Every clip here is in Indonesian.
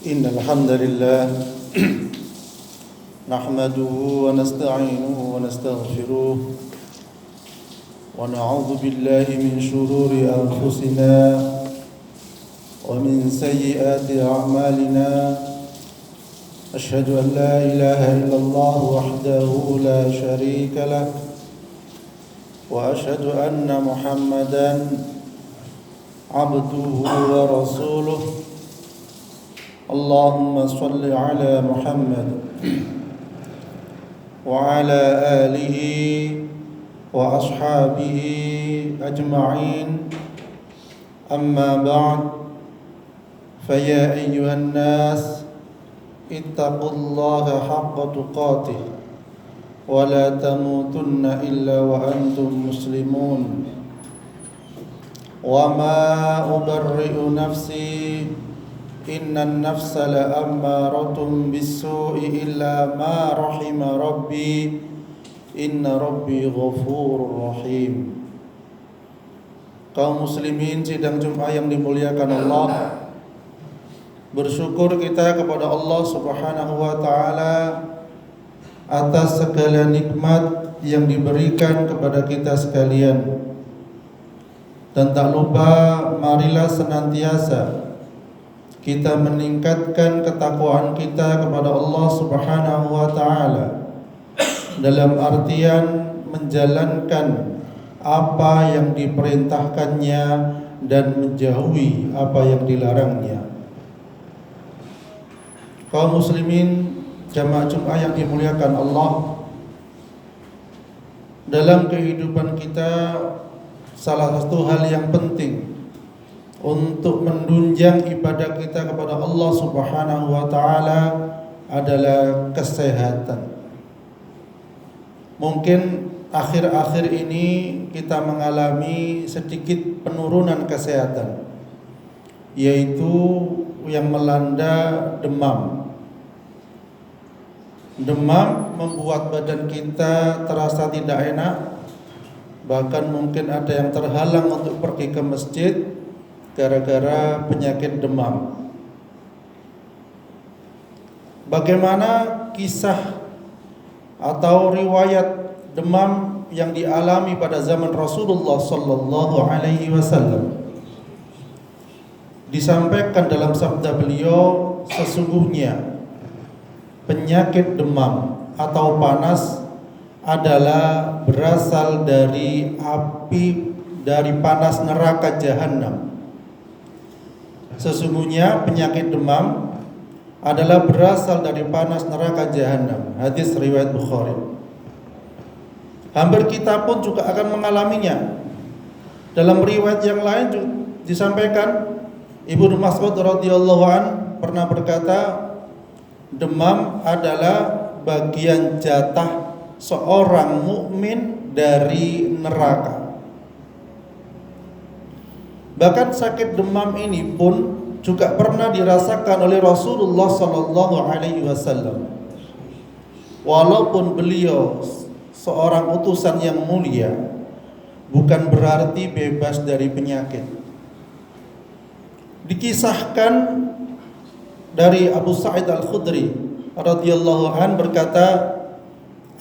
إن الحمد لله نحمده ونستعينه ونستغفره ونعوذ بالله من شرور أنفسنا ومن سيئات أعمالنا أشهد أن لا إله إلا الله وحده لا شريك له وأشهد أن محمدا عبده ورسوله اللهم صل على محمد وعلى آله وأصحابه أجمعين أما بعد فيا أيها الناس اتقوا الله حق تقاته ولا تموتن إلا وأنتم مسلمون وما أبرئ نفسي إن النفس لأمارة بالسوء إلا ما رحم ربي إن ربي غفور رحيم. Kaum muslimin sidang Jumat yang dimuliakan Allah, bersyukur kita kepada Allah Subhanahu wa taala atas segala nikmat yang diberikan kepada kita sekalian. Dan tak lupa marilah senantiasa kita meningkatkan ketakwaan kita kepada Allah Subhanahu wa taala dalam artian menjalankan apa yang diperintahkannya dan menjauhi apa yang dilarangnya. Kaum muslimin jamaah Jumat yang dimuliakan Allah, dalam kehidupan kita salah satu hal yang penting untuk menunjang ibadah kita kepada Allah Subhanahu wa taala adalah kesehatan. Mungkin akhir-akhir ini kita mengalami sedikit penurunan kesehatan, yaitu yang melanda demam. Demam membuat badan kita terasa tidak enak, bahkan mungkin ada yang terhalang untuk pergi ke masjid gara-gara penyakit demam. Bagaimana kisah atau riwayat demam yang dialami pada zaman Rasulullah sallallahu alaihi wasallam? Disampaikan dalam sabda beliau, sesungguhnya penyakit demam atau panas adalah berasal dari api, dari panas neraka jahanam. Sesungguhnya penyakit demam adalah berasal dari panas neraka jahanam. Hadis riwayat Bukhari. Hampir kita pun juga akan mengalaminya. Dalam riwayat yang lain disampaikan Ibnu Mas'ud radhiyallahu an pernah berkata, demam adalah bagian jatah seorang mukmin dari neraka. Bahkan sakit demam ini pun juga pernah dirasakan oleh Rasulullah sallallahu alaihi wasallam. Walaupun beliau seorang utusan yang mulia, bukan berarti bebas dari penyakit. Dikisahkan dari Abu Sa'id Al-Khudri radhiyallahu an berkata,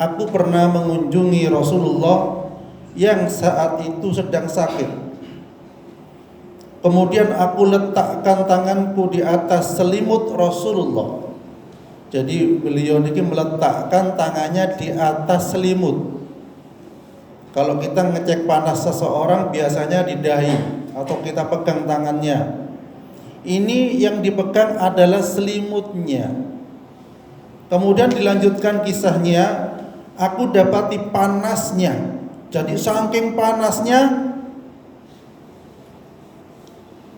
aku pernah mengunjungi Rasulullah yang saat itu sedang sakit. Kemudian aku letakkan tanganku di atas selimut Rasulullah. Jadi beliau ini meletakkan tangannya di atas selimut. Kalau kita ngecek panas seseorang biasanya di dahi atau kita pegang tangannya. Ini yang dipegang adalah selimutnya. Kemudian dilanjutkan kisahnya, aku dapati panasnya. Jadi saking panasnya,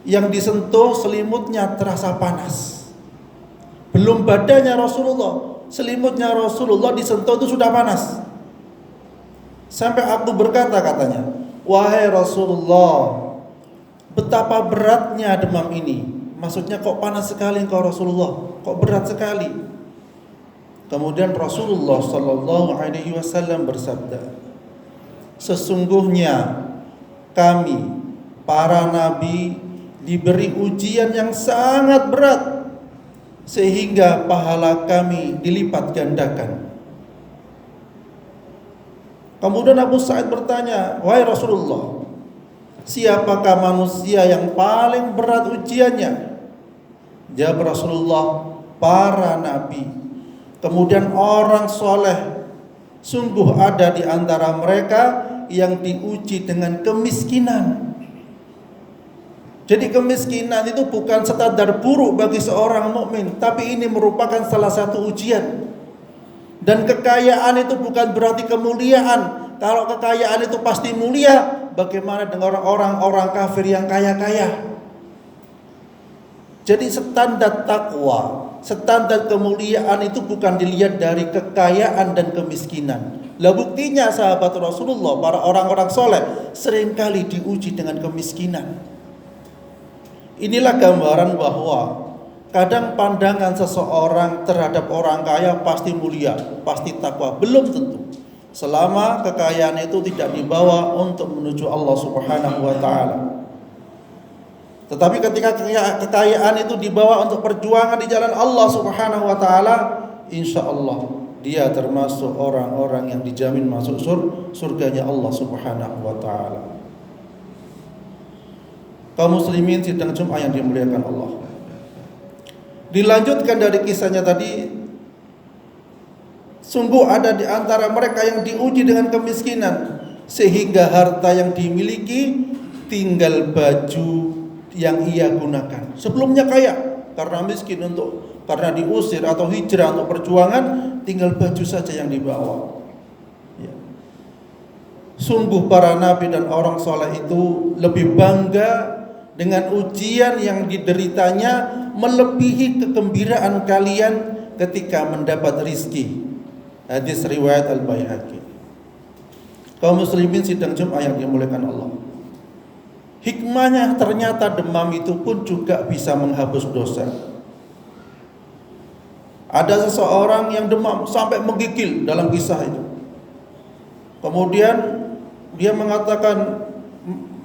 yang disentuh selimutnya terasa panas. Belum badannya Rasulullah, selimutnya Rasulullah disentuh itu sudah panas. Sampai aku berkata, katanya, wahai Rasulullah, betapa beratnya demam ini. Maksudnya kok panas sekali engkau Rasulullah, kok berat sekali. Kemudian Rasulullah sallallahu alaihi wasallam bersabda, sesungguhnya kami para nabi diberi ujian yang sangat berat sehingga pahala kami dilipat gandakan. Kemudian Abu Sa'id bertanya, wahai Rasulullah, siapakah manusia yang paling berat ujiannya? Jawab Rasulullah, para nabi, kemudian orang soleh. Sungguh ada di antara mereka yang diuji dengan kemiskinan. Jadi kemiskinan itu bukan standar buruk bagi seorang mukmin, tapi ini merupakan salah satu ujian. Dan kekayaan itu bukan berarti kemuliaan. Kalau kekayaan itu pasti mulia, bagaimana dengan orang-orang kafir yang kaya-kaya? Jadi standar takwa, standar kemuliaan itu bukan dilihat dari kekayaan dan kemiskinan. Lah buktinya sahabat Rasulullah, para orang-orang soleh seringkali diuji dengan kemiskinan. Inilah gambaran bahwa kadang pandangan seseorang terhadap orang kaya pasti mulia, pasti takwa. Belum tentu. Selama kekayaan itu tidak dibawa untuk menuju Allah Subhanahu wa taala. Tetapi ketika kekayaan itu dibawa untuk perjuangan di jalan Allah Subhanahu wa taala, insya Allah dia termasuk orang-orang yang dijamin masuk surganya Allah Subhanahu wa taala. Kaum muslimin sidang Jumat yang dimuliakan Allah. Dilanjutkan dari kisahnya tadi, sungguh ada di antara mereka yang diuji dengan kemiskinan sehingga harta yang dimiliki tinggal baju yang ia gunakan. Sebelumnya kaya, karena miskin karena diusir atau hijrah untuk perjuangan, tinggal baju saja yang dibawa. Ya. Sungguh para nabi dan orang soleh itu lebih bangga dengan ujian yang dideritanya melebihi kegembiraan kalian ketika mendapat rizki. Hadis riwayat Al-Baihaqi. Kaum muslimin sidang Jumat yang dimuliakan Allah. Hikmahnya ternyata demam itu pun juga bisa menghapus dosa. Ada seseorang yang demam sampai menggigil dalam kisah itu. Kemudian dia mengatakan,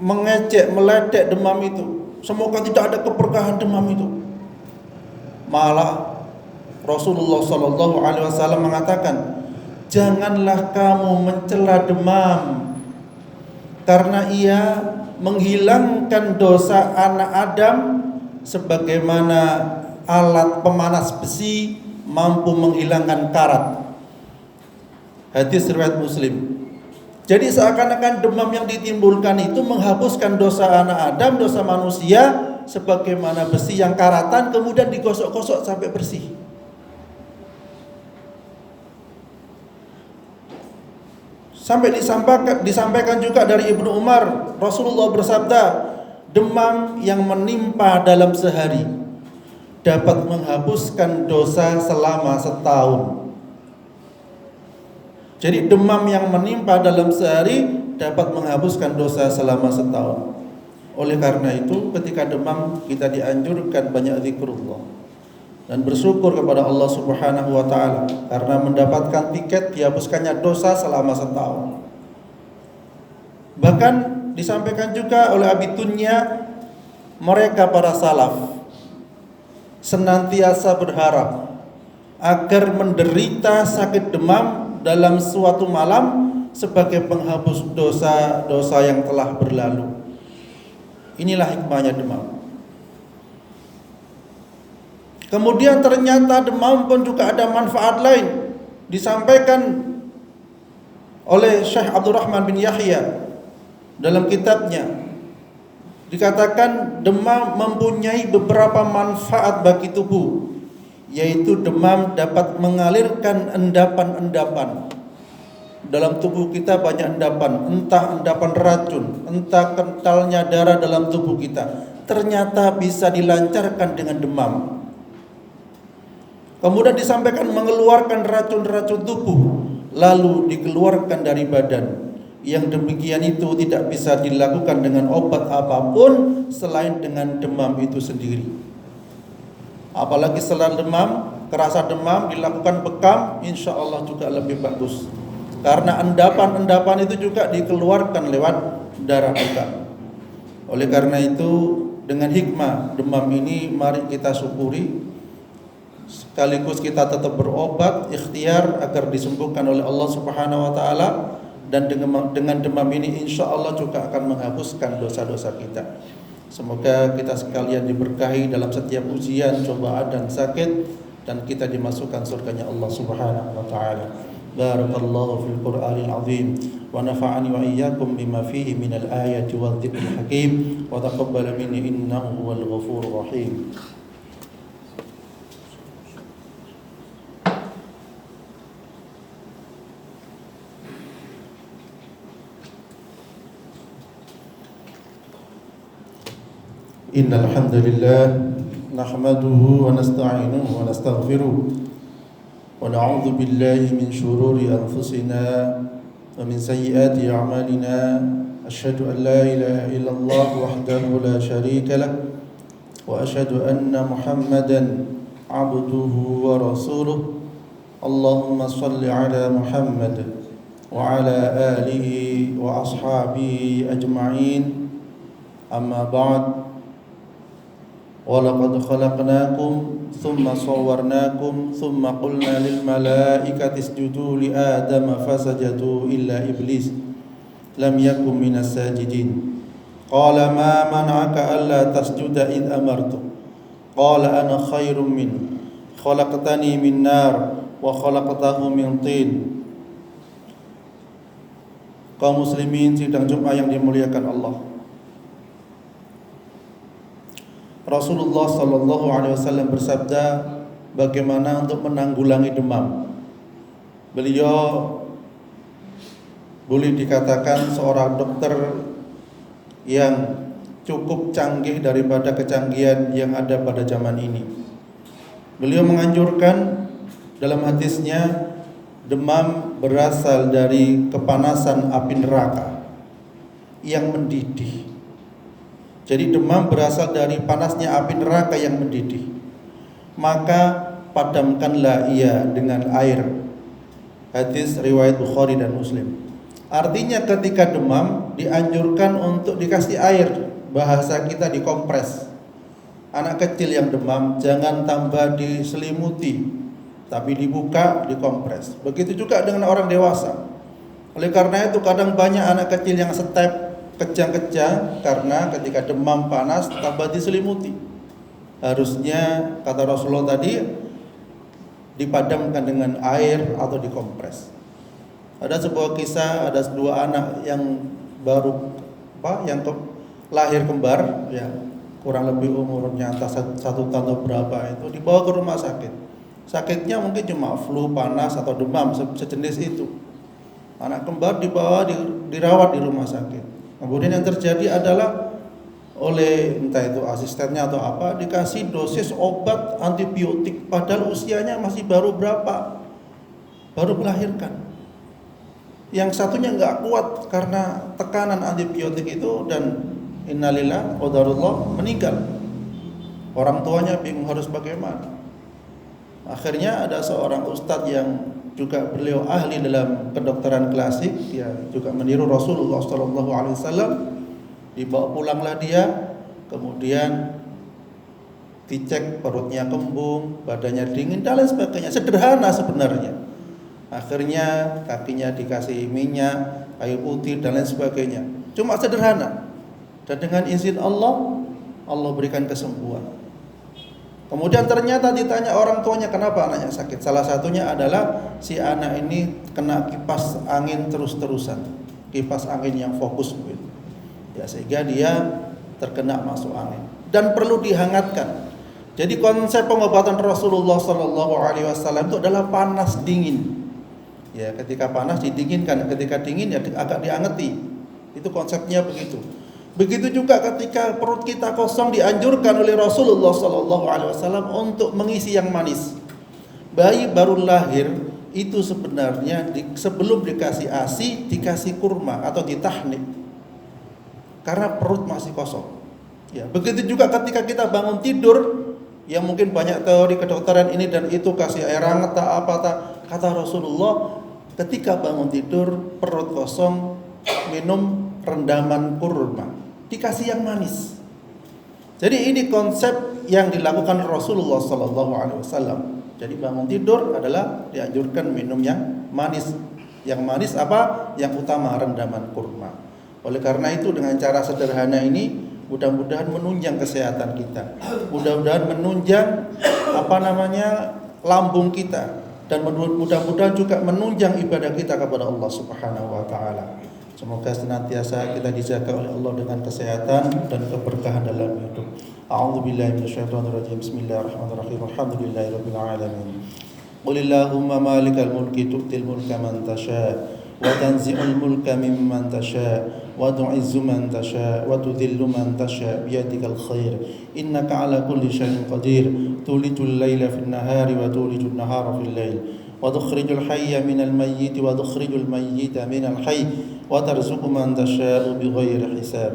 mengejek, meledek demam itu. Semoga tidak ada keberkahan demam itu. Malah Rasulullah SAW mengatakan, janganlah kamu mencela demam, karena ia menghilangkan dosa anak Adam sebagaimana alat pemanas besi mampu menghilangkan karat. Hadis riwayat Muslim. Jadi seakan-akan demam yang ditimbulkan itu menghapuskan dosa anak Adam, dosa manusia, sebagaimana besi yang karatan kemudian digosok-gosok sampai bersih. Sampai disampaikan juga dari Ibnu Umar, Rasulullah bersabda, demam yang menimpa dalam sehari dapat menghapuskan dosa selama setahun. Jadi demam yang menimpa dalam sehari dapat menghapuskan dosa selama setahun. Oleh karena itu ketika demam kita dianjurkan banyak zikrullah dan bersyukur kepada Allah Subhanahu wa taala karena mendapatkan tiket dihapuskannya dosa selama setahun. Bahkan disampaikan juga oleh Abi Dunya, mereka para salaf senantiasa berharap agar menderita sakit demam dalam suatu malam sebagai penghapus dosa-dosa yang telah berlalu. Inilah hikmahnya demam. Kemudian ternyata demam pun juga ada manfaat lain. Disampaikan oleh Syekh Abdurrahman bin Yahya dalam kitabnya. Dikatakan demam mempunyai beberapa manfaat bagi tubuh, yaitu demam dapat mengalirkan endapan-endapan. Dalam tubuh kita banyak endapan, entah endapan racun, entah kentalnya darah dalam tubuh kita. Ternyata bisa dilancarkan dengan demam. Kemudian disampaikan mengeluarkan racun-racun tubuh, lalu dikeluarkan dari badan. Yang demikian itu tidak bisa dilakukan dengan obat apapun selain dengan demam itu sendiri. Apalagi setelah demam, kerasa demam, dilakukan bekam, insya Allah juga lebih bagus. Karena endapan-endapan itu juga dikeluarkan lewat darah bekam. Oleh karena itu dengan hikmah demam ini mari kita syukuri sekaligus kita tetap berobat ikhtiar agar disembuhkan oleh Allah Subhanahu wa taala, dan dengan demam ini insya Allah juga akan menghapuskan dosa-dosa kita. Semoga kita sekalian diberkahi dalam setiap ujian, cobaan dan sakit, dan kita dimasukkan surganya Allah Subhanahu wa taala. Barakallahu fil Qur'anil azim wa nafa'ani wa iyyakum bima fihi minal ayati wal dzikril hakim wa taqabbal minni innahu huwal ghafurur rahim. Innal hamdalillah nahmaduhu wa nasta'inuhu wa nastaghfiruh wa na'udzu billahi min shururi anfusina wa min sayyiati a'malina. Asyhadu an la ilaha illallah wahdahu la syarika lah wa asyhadu anna Muhammadan 'abduhu wa rasuluh. Allahumma shalli ala Muhammad wa ala alihi wa ashabihi ajma'in. Amma ba'd. وَلَقَدْ خَلَقْنَاكُمْ ثُمَّ صَوَّرْنَاكُمْ ثُمَّ قُلْنَا لِلْمَلَائِكَةِ اسْجُدُوا لِآدَمَ فَسَجَدُوا إِلَّا إِبْلِيسَ لَمْ يَكُنْ مِنَ السَّاجِدِينَ قَالَ مَا مَنَعَكَ أَلَّا تَسْجُدَ إِذْ أَمَرْتُكَ قَالَ أَنَا خَيْرٌ مِّنْهُ خَلَقْتَنِي مِنْ نَارٍ وَخَلَقْتَهُ مِنْ طِينٍ. Kaum muslimin sidang Jumat yang dimuliakan Allah, Rasulullah sallallahu alaihi wasallam bersabda bagaimana untuk menanggulangi demam. Beliau boleh dikatakan seorang dokter yang cukup canggih daripada kecanggihan yang ada pada zaman ini. Beliau menganjurkan dalam hadisnya, demam berasal dari kepanasan api neraka yang mendidih. Jadi demam berasal dari panasnya api neraka yang mendidih. Maka padamkanlah ia dengan air. Hadis riwayat Bukhari dan Muslim. Artinya ketika demam dianjurkan untuk dikasih air. Bahasa kita dikompres. Anak kecil yang demam jangan tambah diselimuti, tapi dibuka, dikompres. Begitu juga dengan orang dewasa. Oleh karena itu kadang banyak anak kecil yang step kejang-kejang karena ketika demam panas tambah diselimuti. Harusnya kata Rasulullah tadi dipadamkan dengan air atau dikompres. Ada sebuah kisah, ada dua anak yang baru lahir kembar, ya kurang lebih umurnya entah 1 tahun atau berapa, itu dibawa ke rumah sakit. Sakitnya mungkin cuma flu, panas atau demam sejenis itu. Anak kembar dibawa dirawat di rumah sakit. Kemudian yang terjadi adalah oleh entah itu asistennya atau apa dikasih dosis obat antibiotik padahal usianya masih baru berapa? Baru melahirkan. Yang satunya enggak kuat karena tekanan antibiotik itu dan innalillah qadarullah meninggal. Orang tuanya bingung harus bagaimana. Akhirnya ada seorang ustadz yang juga beliau ahli dalam kedokteran klasik, dia juga meniru Rasulullah SAW. Dibawa pulanglah dia, kemudian dicek perutnya kembung, badannya dingin dan lain sebagainya. Sederhana sebenarnya. Akhirnya kakinya dikasih minyak, kayu putih dan lain sebagainya. Cuma sederhana. Dan dengan izin Allah, Allah berikan kesembuhan. Kemudian ternyata ditanya orang tuanya kenapa anaknya sakit. Salah satunya adalah si anak ini kena kipas angin terus-terusan. Kipas angin yang fokus mungkin. Ya, sehingga dia terkena masuk angin dan perlu dihangatkan. Jadi konsep pengobatan Rasulullah SAW itu adalah panas dingin. Ya, ketika panas didinginkan, ketika dingin ya agak diangeti. Itu konsepnya begitu. Begitu juga ketika perut kita kosong dianjurkan oleh Rasulullah SAW untuk mengisi yang manis. Bayi baru lahir itu sebenarnya sebelum dikasih ASI dikasih kurma atau ditahnik karena perut masih kosong. Ya, begitu juga ketika kita bangun tidur, yang mungkin banyak teori kedokteran ini dan itu kasih air hangat kata Rasulullah, ketika bangun tidur perut kosong minum rendaman kurma, dikasih yang manis. Jadi ini konsep yang dilakukan Rasulullah SAW. Jadi bangun tidur adalah dianjurkan minum yang manis. Yang manis apa? Yang utama rendaman kurma. Oleh karena itu dengan cara sederhana ini mudah-mudahan menunjang kesehatan kita. Mudah-mudahan menunjang lambung kita, dan mudah-mudahan juga menunjang ibadah kita kepada Allah Subhanahu wa taala. Semoga senantiasa kita dijaga oleh Allah dengan kesehatan dan keberkahan dalam hidup. A'udzubillahi minasyaitonirrajim. Bismillahirrahmanirrahim. Alhamdulillahirabbil alamin. Qulillahumma malikal mulki tu'til mulka man tasha wa tanzi'ul mulka mimman tasha wa tu'izzu man tasha wa tudhillu man tasha biyadikal khair. Innaka ala kulli syai'in qadir. Tulijul laila fin nahari wa tulijul nahara fil lail. وتخرج الحي من الميت وتخرج الميت من الحي وترزق من تشاء بغير حساب.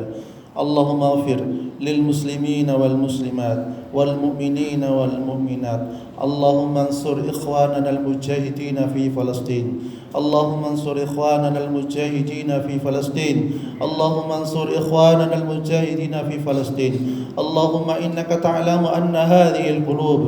اللهم اغفر للمسلمين والمسلمات والمؤمنين والمؤمنات. اللهم انصر إخواننا المجاهدين في فلسطين. اللهم انصر إخواننا المجاهدين في فلسطين. اللهم انصر إخواننا المجاهدين في فلسطين. اللهم إنك تعلم أن هذه القلوب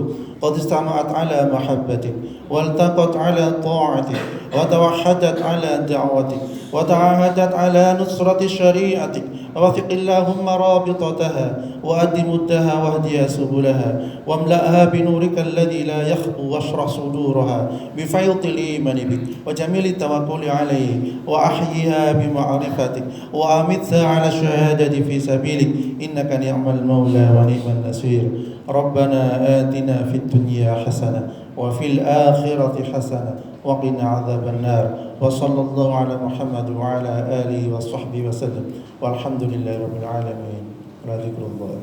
قد استمعت على محبتك والتقت على طاعتك وتوحدت على دعوتك وتعاهدت على نصرة شريعتك. ووثق اللهم رابطتها وأد مدها واهديها سبلها واملأها بنورك الذي لا يخبو واشرح صدورها بفيض الإيمان بك وجميل التوكل عليه وأحيها بمعرفتك وأمتها على الشهادة في سبيلك إنك نعم المولى ونعم النصير. ربنا آتنا في الدنيا حسنة وفي الآخرة حسنة وقنا عذاب النار. وصلى الله على محمد وعلى آله وصحبه وسلم والحمد لله رب العالمين. ذكر الله.